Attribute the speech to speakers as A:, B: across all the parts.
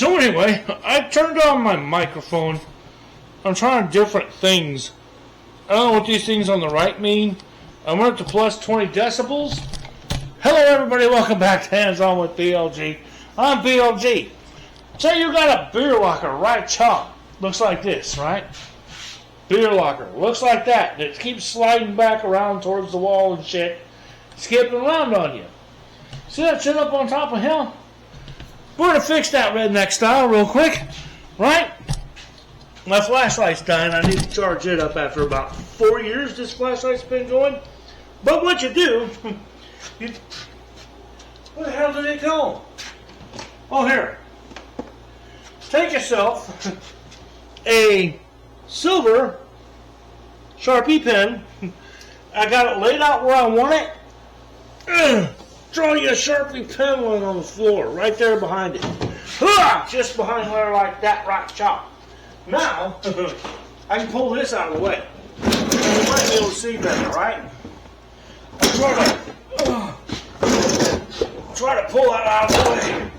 A: So anyway, I turned on my microphone. I'm trying different things. I don't know what these things on the right mean. I went up to plus 20 decibels. Hello everybody, welcome back to Hands On with BLG. I'm BLG. So you got a beer locker right chop. Looks like this, right? Beer locker. Looks like that. It keeps sliding back around towards the wall and shit. Skipping around on you. See that shit up on top of him? We're going to fix that redneck style real quick. Right? My flashlight's dying. I need to charge it up after about 4 years this flashlight's been going. But what you do, where the hell did it go? Oh, here. Take yourself a silver Sharpie pen. I got it laid out where I want it. Draw you a Sharpie pen line on the floor, right there behind it. Just behind there like that, right chop. Now, I can pull this out of the way. You might be able to see better, right? Try to pull that out of the way.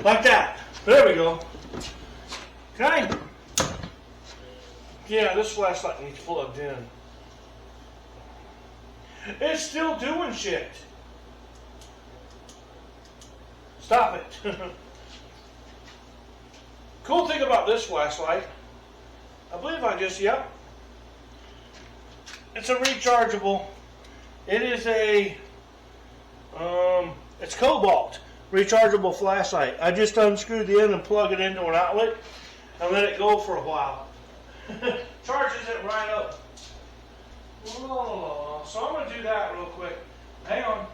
A: Like that. There we go. Okay? Yeah, this flashlight needs plugged in. It's still doing shit. Stop it. Cool thing about this flashlight, I believe it's a rechargeable. It is a, it's cobalt rechargeable flashlight. I just unscrewed the end and plug it into an outlet and let it go for a while. Charges it right up. So I'm going to do that real quick. Hang on.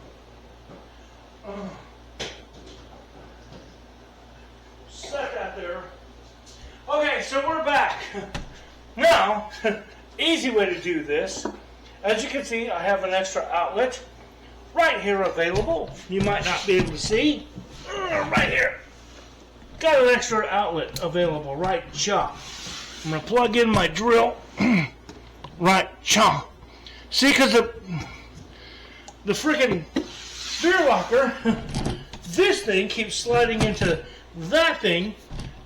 A: Set that there. Okay, so we're back. Now, easy way to do this. As you can see, I have an extra outlet right here available. You might not be able to see. Right here. Got an extra outlet available right chop. I'm going to plug in my drill. Right chop. See, because the freaking beer locker, this thing keeps sliding into that thing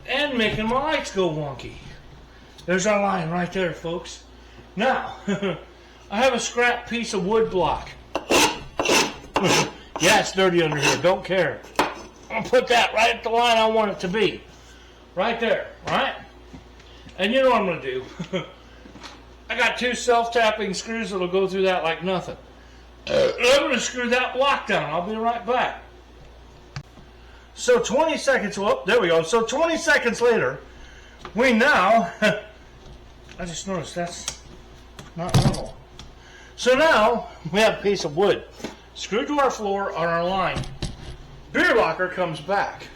A: and making my lights go wonky. There's our line right there, folks. Now, I have a scrap piece of wood block. Yeah, it's dirty under here. Don't care. I'm going to put that right at the line I want it to be. Right there, right? And you know what I'm going to do? I got 2 self-tapping screws that'll go through that like nothing. I'm going to screw that block down. I'll be right back. So 20 seconds, there we go. So 20 seconds later, we now, I just noticed that's not normal. So now, we have a piece of wood screwed to our floor on our line. Beer locker comes back.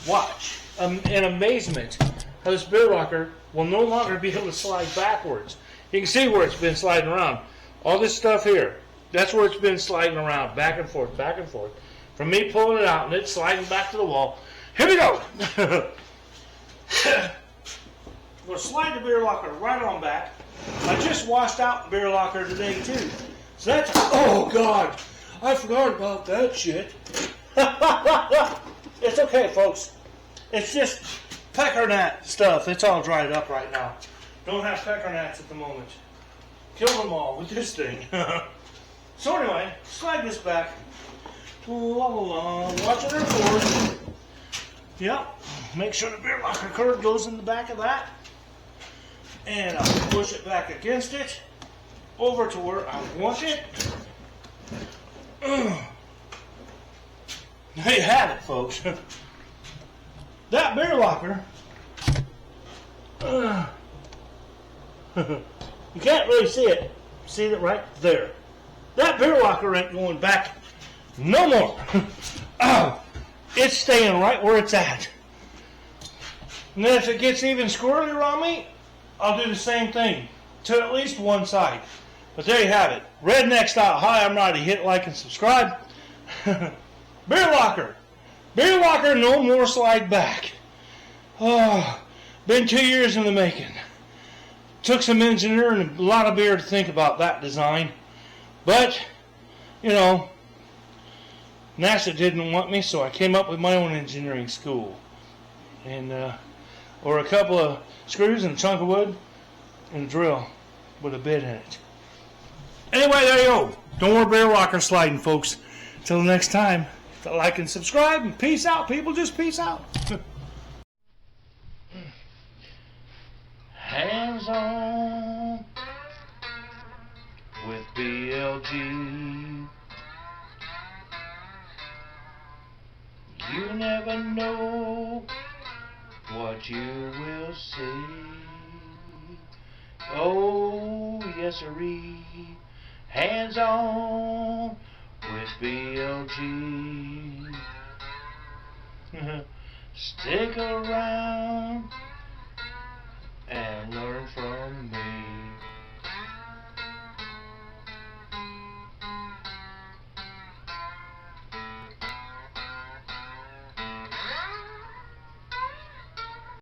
A: Watch, in amazement, how this beer locker will no longer be able to slide backwards. You can see where it's been sliding around. All this stuff here, that's where it's been sliding around, back and forth, back and forth. From me pulling it out and it sliding back to the wall. Here we go. We'll slide the beer locker right on back. I just washed out the beer locker today too. So that's, oh God, I forgot about that shit. It's okay, folks. It's just pecker gnat stuff. It's all dried up right now. Don't have pecker gnats at the moment. Kill them all with this thing. So anyway, slide this back. Watching her forward. Yep. Make sure the beer locker curve goes in the back of that. And I'll push it back against it. Over to where I want it. There you have it, folks. That beer locker. You can't really see it. See it right there. That beer locker ain't going back no more. Oh, it's staying right where it's at. And then if it gets even squirrely around me, I'll do the same thing to at least one side. But there you have it. Redneck style. Hi, I'm Roddy. Hit like and subscribe. Beer locker. Beer locker, no more slide back. Oh, been 2 years in the making. Took some engineering and a lot of beer to think about that design. But, you know, NASA didn't want me, so I came up with my own engineering school. and or a couple of screws and a chunk of wood and a drill with a bit in it. Anyway, there you go. Don't worry, Beer Locke sliding, folks. Till next time, like and subscribe, and peace out, people. Just peace out. Hands on with BLG. You never know what you will see. Oh, yes, sirree. Hands on with BLG. Stick around